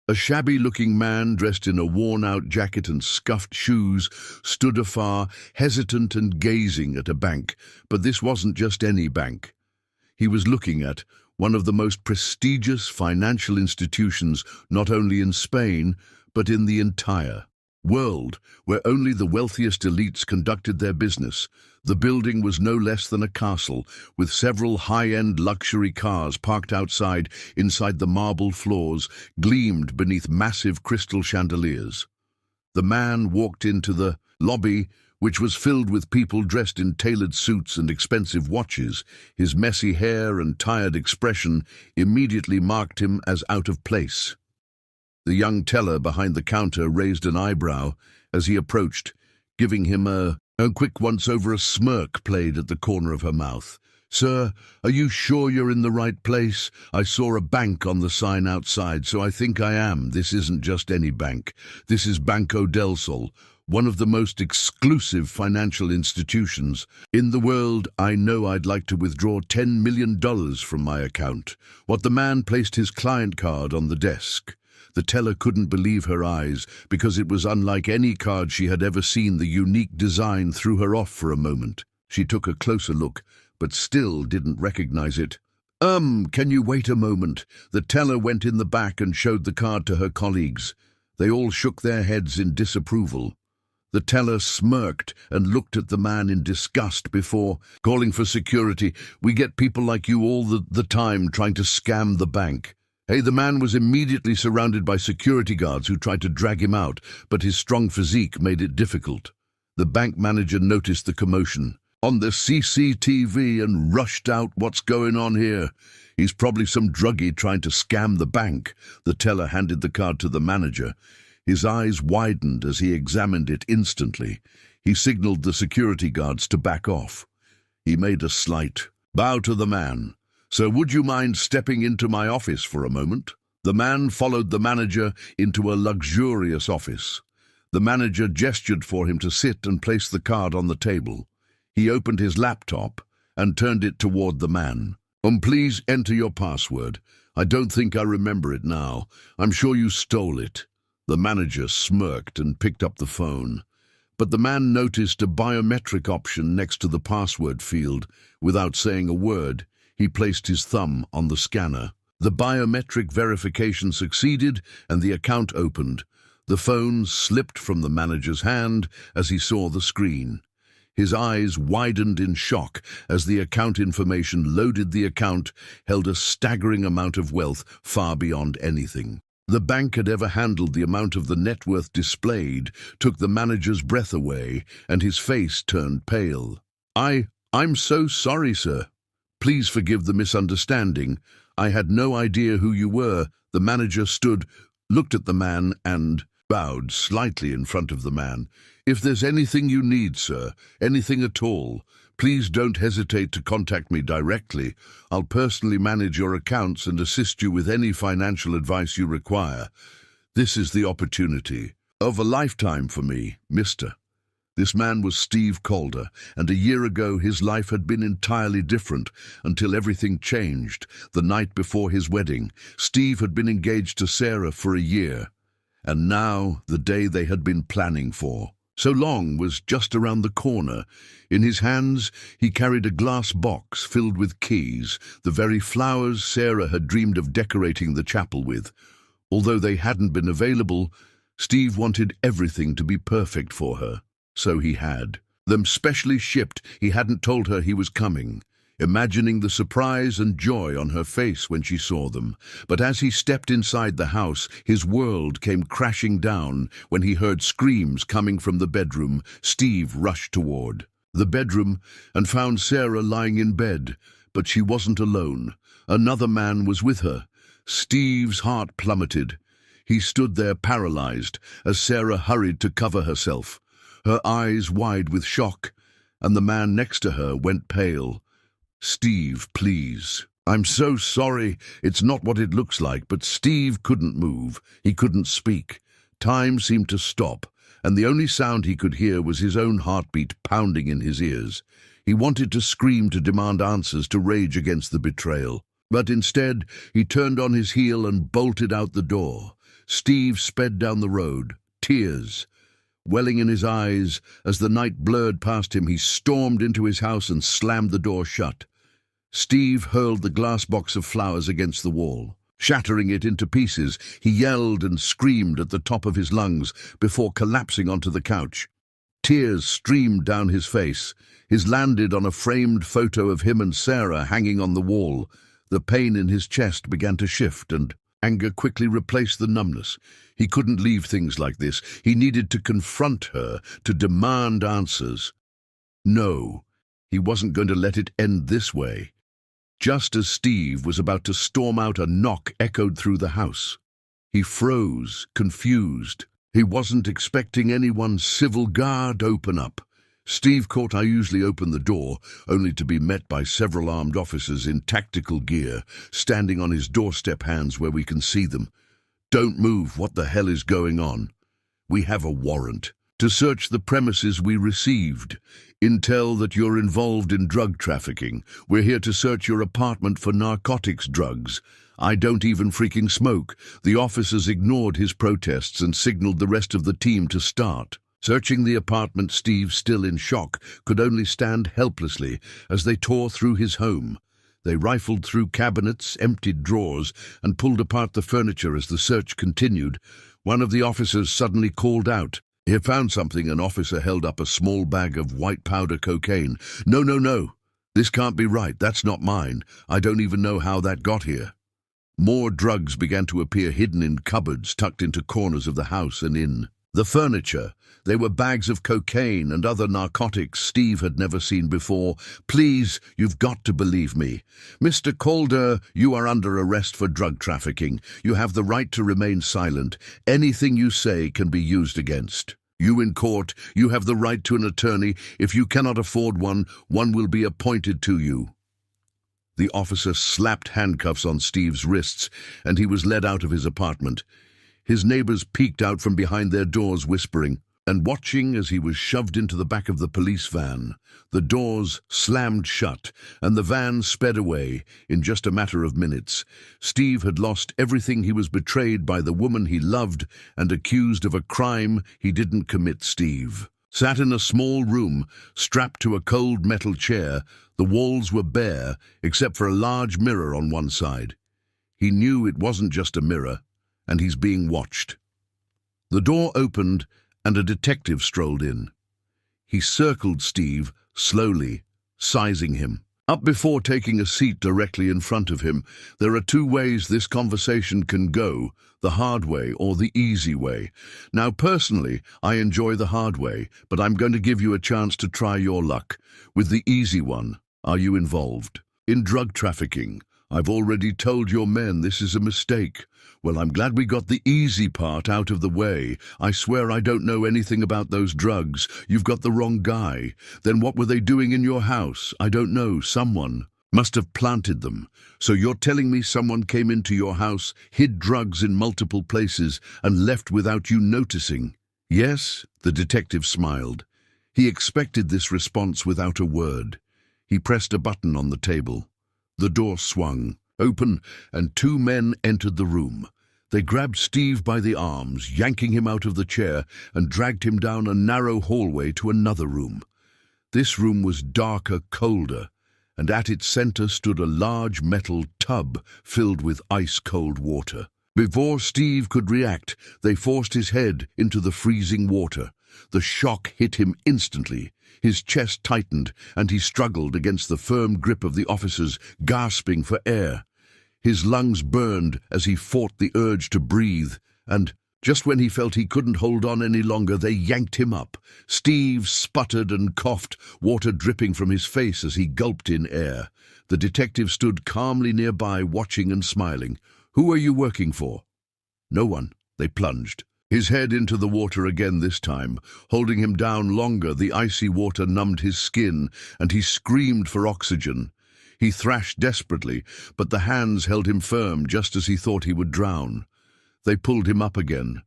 A shabby-looking man dressed in a worn-out jacket and scuffed shoes stood afar, hesitant and gazing at a bank. But this wasn't just any bank. He was looking at one of the most prestigious financial institutions not only in Spain, but in the entire world, where only the wealthiest elites conducted their business. The building was no less than a castle, with several high-end luxury cars parked outside. Inside, the marble floors gleamed beneath massive crystal chandeliers. The man walked into the lobby, which was filled with people dressed in tailored suits and expensive watches. His messy hair and tired expression immediately marked him as out of place. The young teller behind the counter raised an eyebrow as he approached, giving him a quick once-over. A smirk played at the corner of her mouth. "Sir, are you sure you're in the right place? I saw a bank on the sign outside, so I think I am. This isn't just any bank. This is Banco del Sol, one of the most exclusive financial institutions in the world. I know I'd like to withdraw $10 million from my account." The man placed his client card on the desk. The teller couldn't believe her eyes, because it was unlike any card she had ever seen. The unique design threw her off for a moment. She took a closer look, but still didn't recognize it. Can you wait a moment?" The teller went in the back and showed the card to her colleagues. They all shook their heads in disapproval. The teller smirked and looked at the man in disgust before calling for security. "We get people like you all the time trying to scam the bank." Hey, the man was immediately surrounded by security guards who tried to drag him out, but his strong physique made it difficult. The bank manager noticed the commotion on the CCTV and rushed out. "What's going on here? He's probably some druggie trying to scam the bank." The teller handed the card to the manager. His eyes widened as he examined it instantly. He signaled the security guards to back off. He made a slight bow to the man. "So would you mind stepping into my office for a moment?" The man followed the manager into a luxurious office. The manager gestured for him to sit and place the card on the table. He opened his laptop and turned it toward the man. Please enter your password. I don't think I remember it now. I'm sure you stole it." The manager smirked and picked up the phone. But the man noticed a biometric option next to the password field. Without saying a word, he placed his thumb on the scanner. The biometric verification succeeded, and the account opened. The phone slipped from the manager's hand as he saw the screen. His eyes widened in shock as the account information loaded. The account held a staggering amount of wealth, far beyond anything the bank had ever handled. The amount of the net worth displayed took the manager's breath away, and his face turned pale. I'm so sorry, sir. Please forgive the misunderstanding. I had no idea who you were." The manager stood, looked at the man, and bowed slightly in front of the man. "If there's anything you need, sir, anything at all, please don't hesitate to contact me directly. I'll personally manage your accounts and assist you with any financial advice you require. This is the opportunity of a lifetime for me, mister." This man was Steve Calder, and a year ago his life had been entirely different until everything changed. The night before his wedding, Steve had been engaged to Sarah for a year, and now the day they had been planning for so long was just around the corner. In his hands, he carried a glass box filled with keys, the very flowers Sarah had dreamed of decorating the chapel with. Although they hadn't been available, Steve wanted everything to be perfect for her. So he had them specially shipped. He hadn't told her he was coming, imagining the surprise and joy on her face when she saw them. But as he stepped inside the house, his world came crashing down when he heard screams coming from the bedroom. Steve rushed toward the bedroom and found Sarah lying in bed, but she wasn't alone. Another man was with her. Steve's heart plummeted. He stood there paralyzed as Sarah hurried to cover herself, her eyes wide with shock, and the man next to her went pale. "Steve, please. I'm so sorry. It's not what it looks like." But Steve couldn't move. He couldn't speak. Time seemed to stop, and the only sound he could hear was his own heartbeat pounding in his ears. He wanted to scream, to demand answers, to rage against the betrayal. But instead, he turned on his heel and bolted out the door. Steve sped down the road, tears welling in his eyes. As the night blurred past him, he stormed into his house and slammed the door shut. Steve hurled the glass box of flowers against the wall. Shattering it into pieces, he yelled and screamed at the top of his lungs before collapsing onto the couch. Tears streamed down his face. His landed on a framed photo of him and Sarah hanging on the wall. The pain in his chest began to shift, and anger quickly replaced the numbness. He couldn't leave things like this. He needed to confront her, to demand answers. No, he wasn't going to let it end this way. Just as Steve was about to storm out, a knock echoed through the house. He froze, confused. He wasn't expecting anyone's civil guard open up. Steve caught I usually open the door, only to be met by several armed officers in tactical gear, standing on his doorstep, hands where we can see them. Don't move, what the hell is going on? We have a warrant to search the premises we received. Intel that you're involved in drug trafficking. We're here to search your apartment for narcotics drugs. I don't even freaking smoke. The officers ignored his protests and signaled the rest of the team to start. Searching the apartment, Steve, still in shock, could only stand helplessly as they tore through his home. They rifled through cabinets, emptied drawers, and pulled apart the furniture as the search continued. One of the officers suddenly called out. He had found something. An officer held up a small bag of white powder cocaine. No, no, no. This can't be right. That's not mine. I don't even know how that got here. More drugs began to appear, hidden in cupboards tucked into corners of the house and in the furniture. They were bags of cocaine and other narcotics Steve had never seen before. Please, you've got to believe me. Mr. Calder, you are under arrest for drug trafficking. You have the right to remain silent. Anything you say can be used against you in court. You have the right to an attorney. If you cannot afford one, one will be appointed to you. The officer slapped handcuffs on Steve's wrists, and he was led out of his apartment. His neighbors peeked out from behind their doors, whispering, and watching as he was shoved into the back of the police van. The doors slammed shut, and the van sped away in just a matter of minutes. Steve had lost everything. He was betrayed by the woman he loved and accused of a crime he didn't commit. Steve sat in a small room, strapped to a cold metal chair. The walls were bare, except for a large mirror on one side. He knew it wasn't just a mirror, and he's being watched. The door opened, and a detective strolled in. He circled Steve slowly, sizing him up before taking a seat directly in front of him. There are two ways this conversation can go, the hard way or the easy way. Now, personally, I enjoy the hard way, but I'm going to give you a chance to try your luck with the easy one. Are you involved in drug trafficking? I've already told your men this is a mistake. Well, I'm glad we got the easy part out of the way. I swear I don't know anything about those drugs. You've got the wrong guy. Then what were they doing in your house? I don't know. Someone must have planted them. So you're telling me someone came into your house, hid drugs in multiple places, and left without you noticing? Yes, the detective smiled. He expected this response without a word. He pressed a button on the table. The door swung open, and two men entered the room. They grabbed Steve by the arms, yanking him out of the chair, and dragged him down a narrow hallway to another room. This room was darker, colder, and at its center stood a large metal tub filled with ice-cold water. Before Steve could react, they forced his head into the freezing water. The shock hit him instantly. His chest tightened, and he struggled against the firm grip of the officers, gasping for air. His lungs burned as he fought the urge to breathe, and just when he felt he couldn't hold on any longer, they yanked him up. Steve sputtered and coughed, water dripping from his face as he gulped in air. The detective stood calmly nearby, watching and smiling. "Who are you working for?" "No one." They plunged his head into the water again, this time, holding him down longer. The icy water numbed his skin, and he screamed for oxygen. He thrashed desperately, but the hands held him firm just as he thought he would drown. They pulled him up again.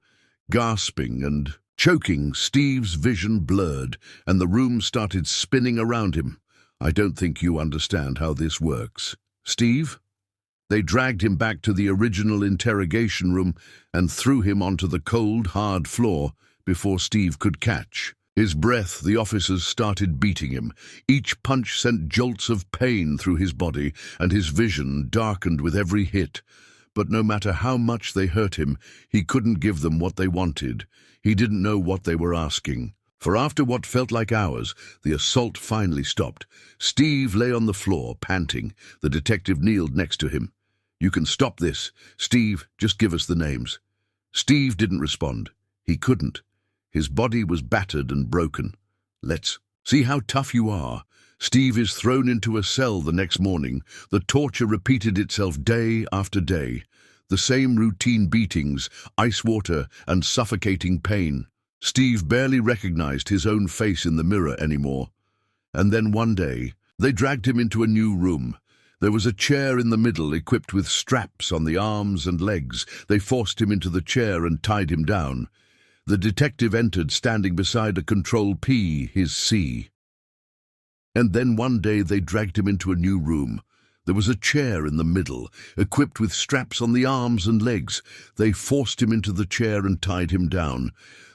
Gasping and choking, Steve's vision blurred, and the room started spinning around him. "I don't think you understand how this works." "Steve?" They dragged him back to the original interrogation room and threw him onto the cold, hard floor before Steve could catch his breath. The officers started beating him. Each punch sent jolts of pain through his body, and his vision darkened with every hit. But no matter how much they hurt him, he couldn't give them what they wanted. He didn't know what they were asking. For after what felt like hours, the assault finally stopped. Steve lay on the floor, panting. The detective kneeled next to him. "You can stop this. Steve, just give us the names." Steve didn't respond. He couldn't. His body was battered and broken. "Let's see how tough you are." Steve is thrown into a cell the next morning. The torture repeated itself day after day. The same routine beatings, ice water, and suffocating pain. Steve barely recognized his own face in the mirror anymore. And then one day, they dragged him into a new room. There was a chair in the middle equipped with straps on the arms and legs. They forced him into the chair and tied him down. The detective entered, standing beside a Control P, his C. And then one day they dragged him into a new room. There was a chair in the middle, equipped with straps on the arms and legs. They forced him into the chair and tied him down.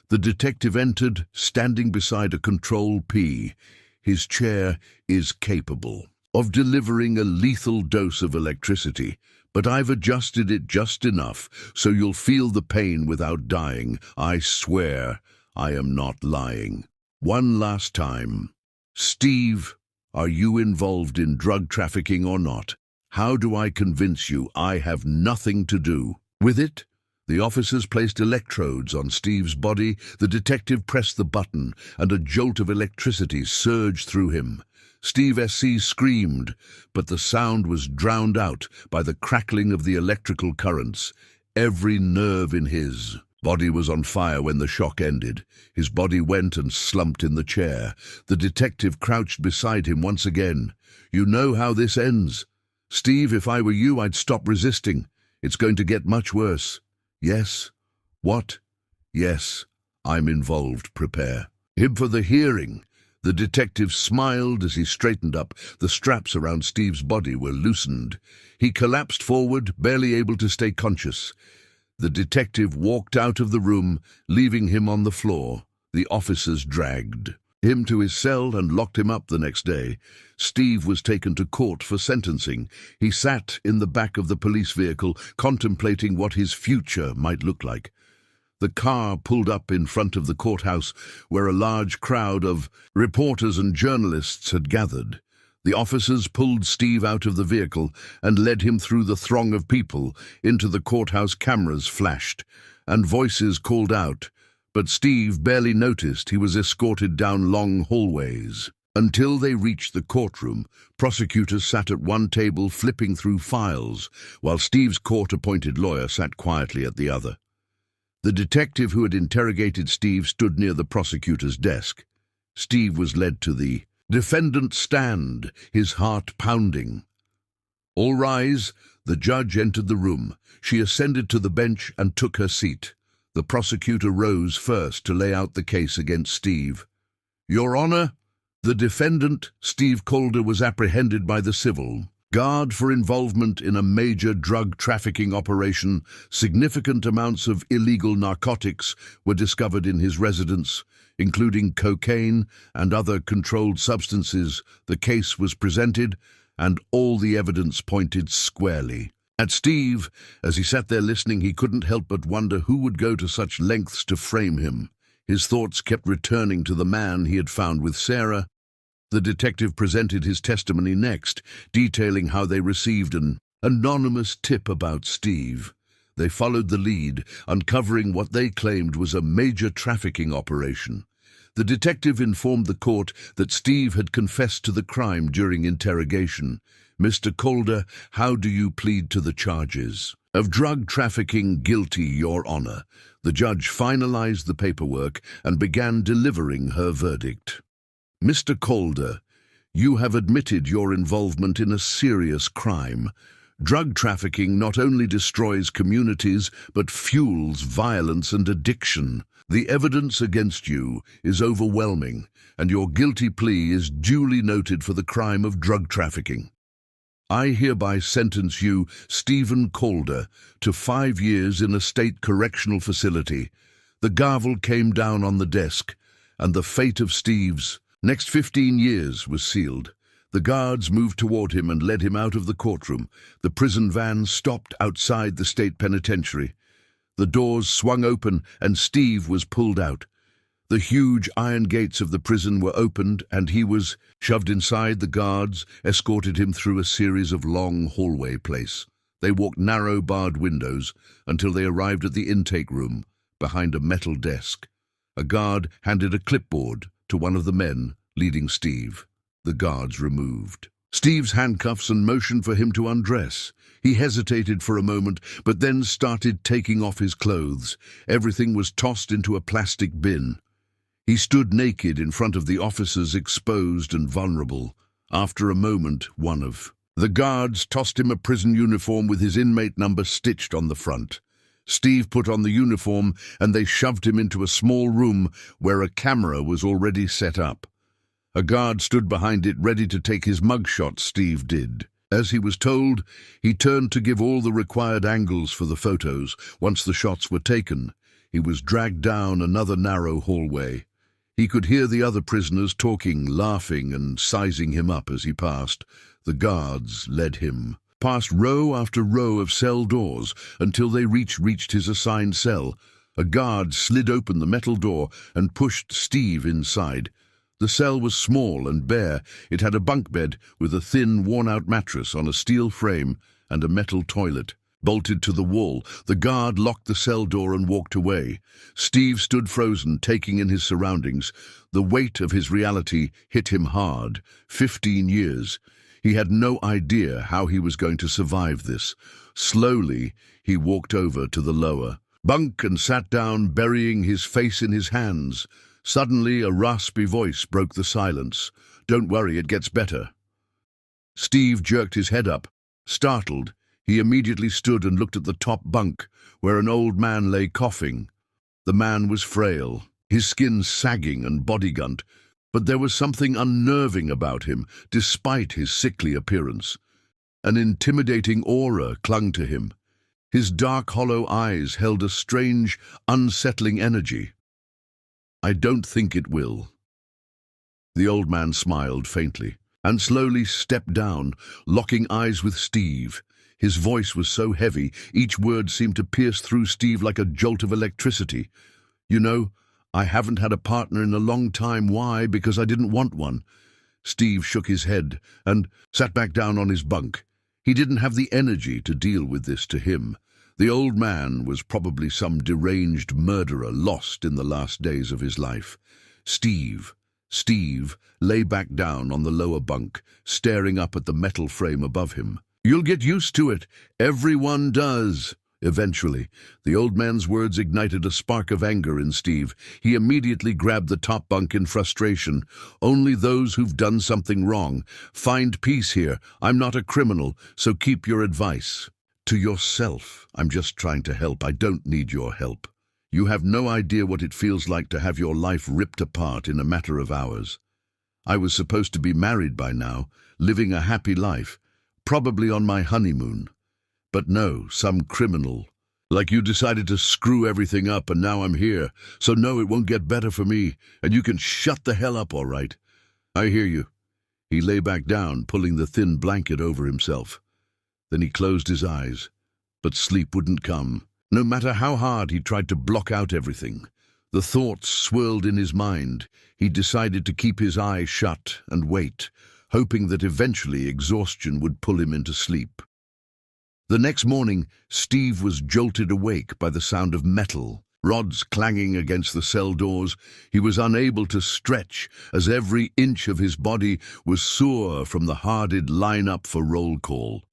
The detective entered, standing beside a Control P. His chair is capable of delivering a lethal dose of electricity, but I've adjusted it just enough so you'll feel the pain without dying. I swear I am not lying. One last time. Steve, are you involved in drug trafficking or not? How do I convince you I have nothing to do with it? The officers placed electrodes on Steve's body. The detective pressed the button, and a jolt of electricity surged through him. Steve SC screamed, but the sound was drowned out by the crackling of the electrical currents. Every nerve in his body was on fire when the shock ended. His body went and slumped in the chair. The detective crouched beside him once again. "You know how this ends. Steve, if I were you, I'd stop resisting. It's going to get much worse." "Yes." "What?" "Yes, I'm involved. Prepare him for the hearing." The detective smiled as he straightened up. The straps around Steve's body were loosened. He collapsed forward, barely able to stay conscious. The detective walked out of the room, leaving him on the floor. The officers dragged him to his cell and locked him up the next day. Steve was taken to court for sentencing. He sat in the back of the police vehicle, contemplating what his future might look like. The car pulled up in front of the courthouse, where a large crowd of reporters and journalists had gathered. The officers pulled Steve out of the vehicle and led him through the throng of people into the courthouse. Cameras flashed, and voices called out, but Steve barely noticed. He was escorted down long hallways. Until they reached the courtroom, prosecutors sat at one table flipping through files, while Steve's court-appointed lawyer sat quietly at the other. The detective who had interrogated Steve stood near the prosecutor's desk. Steve was led to the defendant's stand, his heart pounding. "All rise." The judge entered the room. She ascended to the bench and took her seat. The prosecutor rose first to lay out the case against Steve. "Your Honor, the defendant, Steve Calder, was apprehended by the civil guard for involvement in a major drug trafficking operation. Significant amounts of illegal narcotics were discovered in his residence, including cocaine and other controlled substances. The case was presented, and all the evidence pointed squarely at Steve. As he sat there listening, he couldn't help but wonder who would go to such lengths to frame him. His thoughts kept returning to the man he had found with Sarah. The detective presented his testimony next, detailing how they received an anonymous tip about Steve. They followed the lead, uncovering what they claimed was a major trafficking operation. The detective informed the court that Steve had confessed to the crime during interrogation. "Mr. Calder, how do you plead to the charges of drug trafficking?" "Guilty, Your Honor." The judge finalized the paperwork and began delivering her verdict. "Mr. Calder, you have admitted your involvement in a serious crime. Drug trafficking not only destroys communities, but fuels violence and addiction. The evidence against you is overwhelming, and your guilty plea is duly noted for the crime of drug trafficking." I hereby sentence you, Stephen Calder, to 5 years in a state correctional facility. The gavel came down on the desk, and the fate of Steve's next 15 years was sealed. The guards moved toward him and led him out of the courtroom. The prison van stopped outside the state penitentiary. The doors swung open, and Steve was pulled out. The huge iron gates of the prison were opened, and he was shoved inside. The guards escorted him through a series of long hallway places. They walked narrow barred windows until they arrived at the intake room, behind a metal desk. A guard handed a clipboard to one of the men leading Steve. The guards removed Steve's handcuffs and motioned for him to undress. He hesitated for a moment, but then started taking off his clothes. Everything was tossed into a plastic bin. He stood naked in front of the officers, exposed and vulnerable. After a moment, one of the guards tossed him a prison uniform with his inmate number stitched on the front. Steve put on the uniform, and they shoved him into a small room where a camera was already set up. A guard stood behind it, ready to take his mugshot. Steve did. As he was told, he turned to give all the required angles for the photos. Once the shots were taken, he was dragged down another narrow hallway. He could hear the other prisoners talking, laughing, and sizing him up as he passed. The guards led him past row after row of cell doors until they reached his assigned cell. A guard slid open the metal door and pushed Steve inside. The cell was small and bare. It had a bunk bed with a thin, worn-out mattress on a steel frame and a metal toilet bolted to the wall. The guard locked the cell door and walked away. Steve stood frozen, taking in his surroundings. The weight of his reality hit him hard. 15 years. He had no idea how he was going to survive this. Slowly, he walked over to the lower bunk and sat down, burying his face in his hands. Suddenly, a raspy voice broke the silence. "Don't worry, it gets better." Steve jerked his head up. Startled, he immediately stood and looked at the top bunk, where an old man lay coughing. The man was frail, his skin sagging and bodygunt, but there was something unnerving about him, despite his sickly appearance. An intimidating aura clung to him. His dark, hollow eyes held a strange, unsettling energy. "I don't think it will." The old man smiled faintly and slowly stepped down, locking eyes with Steve. His voice was so heavy, each word seemed to pierce through Steve like a jolt of electricity. "You know, I haven't had a partner in a long time. Why? Because I didn't want one." Steve shook his head and sat back down on his bunk. He didn't have the energy to deal with this. To him, the old man was probably some deranged murderer lost in the last days of his life. Steve lay back down on the lower bunk, staring up at the metal frame above him. "You'll get used to it. Everyone does." Eventually, the old man's words ignited a spark of anger in Steve. He immediately grabbed the top bunk in frustration. "Only those who've done something wrong find peace here. I'm not a criminal, so keep your advice to yourself. I'm just trying to help. I don't need your help. You have no idea what it feels like to have your life ripped apart in a matter of hours. I was supposed to be married by now, living a happy life, probably on my honeymoon. But no, some criminal like you decided to screw everything up, and now I'm here. So no, it won't get better for me, and you can shut the hell up, all right?" "I hear you." He lay back down, pulling the thin blanket over himself. Then he closed his eyes, but sleep wouldn't come. No matter how hard he tried to block out everything, the thoughts swirled in his mind. He decided to keep his eyes shut and wait, hoping that eventually exhaustion would pull him into sleep. The next morning, Steve was jolted awake by the sound of metal, rods clanging against the cell doors. He was unable to stretch, as every inch of his body was sore from the harded line-up for roll call.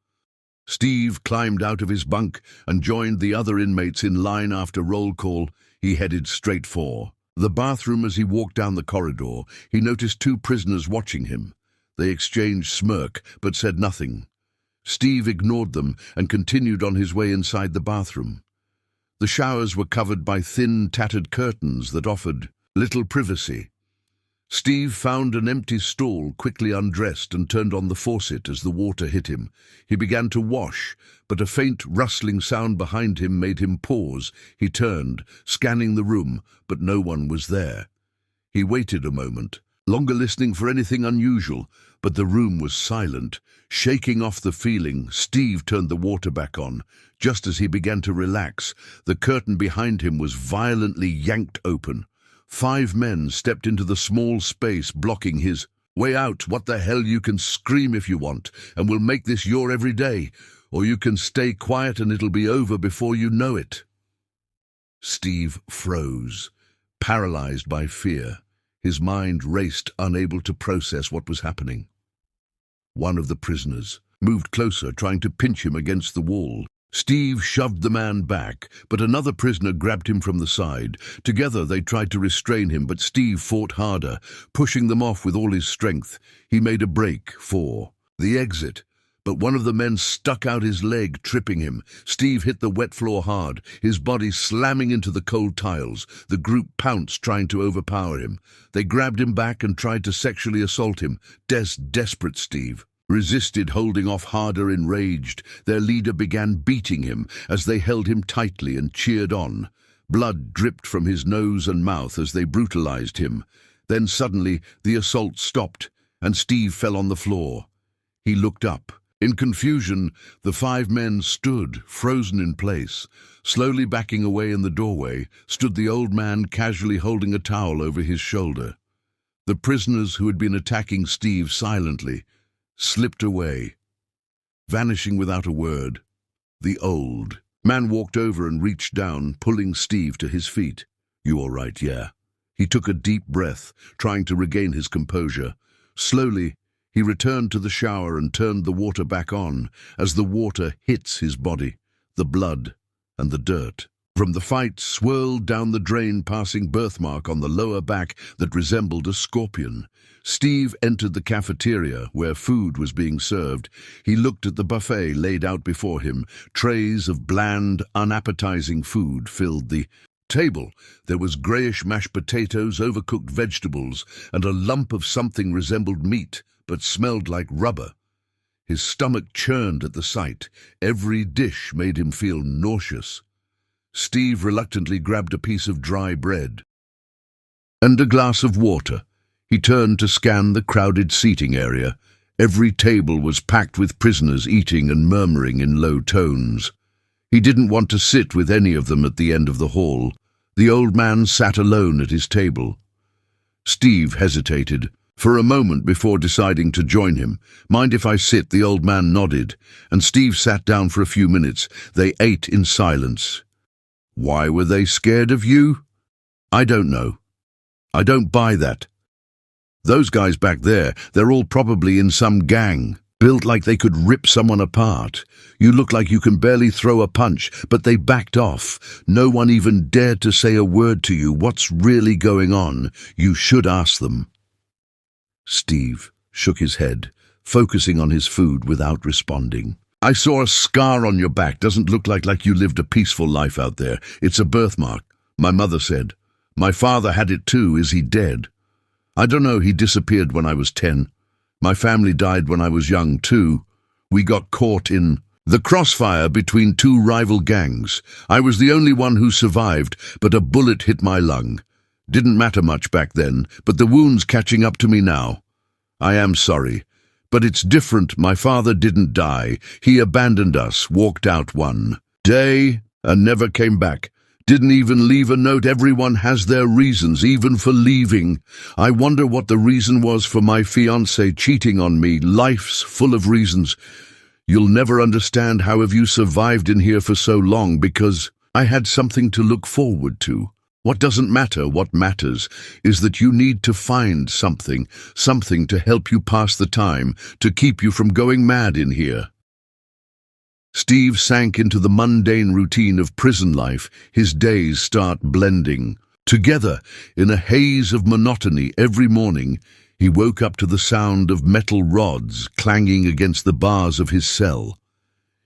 Steve climbed out of his bunk and joined the other inmates in line after roll call. He headed straight for the bathroom. As he walked down the corridor, he noticed 2 prisoners watching him. They exchanged smirk, but said nothing. Steve ignored them and continued on his way inside the bathroom. The showers were covered by thin, tattered curtains that offered little privacy. Steve found an empty stall, quickly undressed and turned on the faucet as the water hit him. He began to wash, but a faint rustling sound behind him made him pause. He turned, scanning the room, but no one was there. He waited a moment, longer listening for anything unusual, but the room was silent. Shaking off the feeling, Steve turned the water back on. Just as he began to relax, the curtain behind him was violently yanked open. 5 men stepped into the small space blocking his way out. "What the hell? You can scream if you want, and we'll make this your every day. Or you can stay quiet and it'll be over before you know it." Steve froze, paralyzed by fear. His mind raced, unable to process what was happening. One of the prisoners moved closer, trying to pinch him against the wall. Steve shoved the man back, but another prisoner grabbed him from the side. Together they tried to restrain him, but Steve fought harder, pushing them off with all his strength. He made a break for the exit, but one of the men stuck out his leg, tripping him. Steve hit the wet floor hard, his body slamming into the cold tiles. The group pounced, trying to overpower him. They grabbed him back and tried to sexually assault him. Desperate Steve resisted, holding off harder, enraged. Their leader began beating him as they held him tightly and cheered on. Blood dripped from his nose and mouth as they brutalized him. Then suddenly the assault stopped and Steve fell on the floor. He looked up. In confusion, the 5 men stood, frozen in place. Slowly backing away in the doorway stood the old man, casually holding a towel over his shoulder. The prisoners who had been attacking Steve silently slipped away, vanishing without a word. The old man walked over and reached down, pulling Steve to his feet. "You all right, yeah?" He took a deep breath, trying to regain his composure. Slowly, he returned to the shower and turned the water back on as the water hits his body, the blood and the dirt from the fight swirled down the drain, passing birthmark on the lower back that resembled a scorpion. Steve entered the cafeteria where food was being served. He looked at the buffet laid out before him. Trays of bland, unappetizing food filled the table. There was grayish mashed potatoes, overcooked vegetables, and a lump of something resembled meat, but smelled like rubber. His stomach churned at the sight. Every dish made him feel nauseous. Steve reluctantly grabbed a piece of dry bread and a glass of water. He turned to scan the crowded seating area. Every table was packed with prisoners eating and murmuring in low tones. He didn't want to sit with any of them at the end of the hall. The old man sat alone at his table. Steve hesitated for a moment before deciding to join him. "Mind if I sit?" The old man nodded, and Steve sat down for a few minutes. They ate in silence. "Why were they scared of you?" "I don't know. I don't buy that. Those guys back there, they're all probably in some gang, built like they could rip someone apart. You look like you can barely throw a punch, but they backed off. No one even dared to say a word to you. What's really going on? You should ask them." Steve shook his head, focusing on his food without responding. "I saw a scar on your back. Doesn't look like you lived a peaceful life out there. It's a birthmark, my mother said. My father had it too. Is he dead?" "I don't know. He disappeared when I was 10. My family died when I was young too. We got caught in the crossfire between 2 rival gangs. I was the only one who survived, but a bullet hit my lung. Didn't matter much back then, but the wound's catching up to me now. I am sorry. But it's different. My father didn't die. He abandoned us, walked out one day, and never came back. Didn't even leave a note. Everyone has their reasons, even for leaving. I wonder what the reason was for my fiancé cheating on me. Life's full of reasons. You'll never understand how have you survived in here for so long, because I had something to look forward to. What doesn't matter, what matters is that you need to find something to help you pass the time, to keep you from going mad in here." Steve sank into the mundane routine of prison life. His days start blending together in a haze of monotony. Every morning, he woke up to the sound of metal rods clanging against the bars of his cell.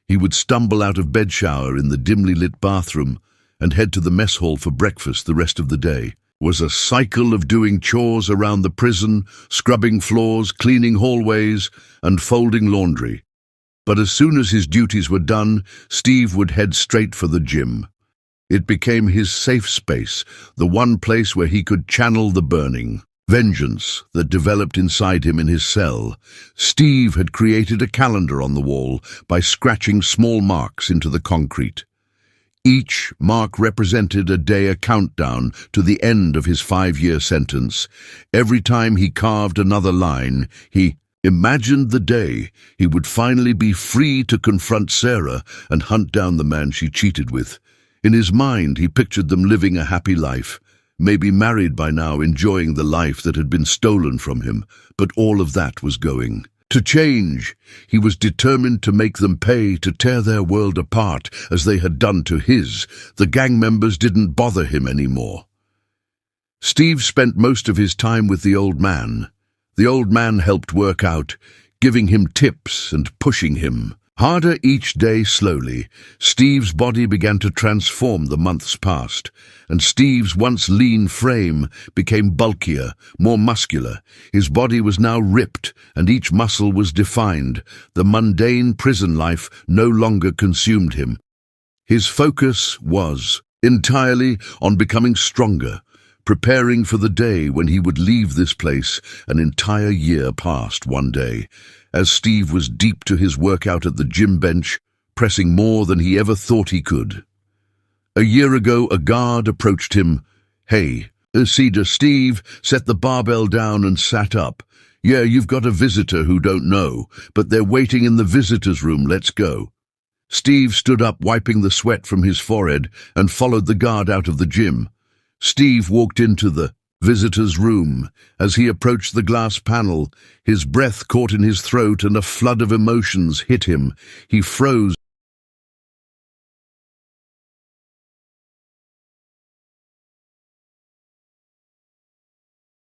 He would stumble out of bed shower in the dimly lit bathroom and head to the mess hall for breakfast the rest of the day. was a cycle of doing chores around the prison, scrubbing floors, cleaning hallways, and folding laundry. But as soon as his duties were done, Steve would head straight for the gym. It became his safe space, the one place where he could channel the burning vengeance that developed inside him in his cell. Steve had created a calendar on the wall by scratching small marks into the concrete. Each mark represented a countdown to the end of his 5-year sentence. Every time he carved another line, he imagined the day he would finally be free to confront Sarah and hunt down the man she cheated with. In his mind, he pictured them living a happy life, maybe married by now, enjoying the life that had been stolen from him. But all of that was going to change. He was determined to make them pay, to tear their world apart as they had done to his. The gang members didn't bother him anymore. Steve spent most of his time with the old man. The old man helped work out, giving him tips and pushing him harder each day. Slowly, Steve's body began to transform. The months passed, and Steve's once lean frame became bulkier, more muscular. His body was now ripped, and each muscle was defined. The mundane prison life no longer consumed him. His focus was entirely on becoming stronger, preparing for the day when he would leave this place. An entire year passed one day, as Steve was deep to his workout at the gym bench, pressing more than he ever thought he could. A year ago, a guard approached him. "Hey, Steve," set the barbell down and sat up. "Yeah, you've got a visitor who don't know, but they're waiting in the visitor's room. Let's go." Steve stood up, wiping the sweat from his forehead, and followed the guard out of the gym. Steve walked into the visitor's room. As he approached the glass panel, his breath caught in his throat and a flood of emotions hit him. He froze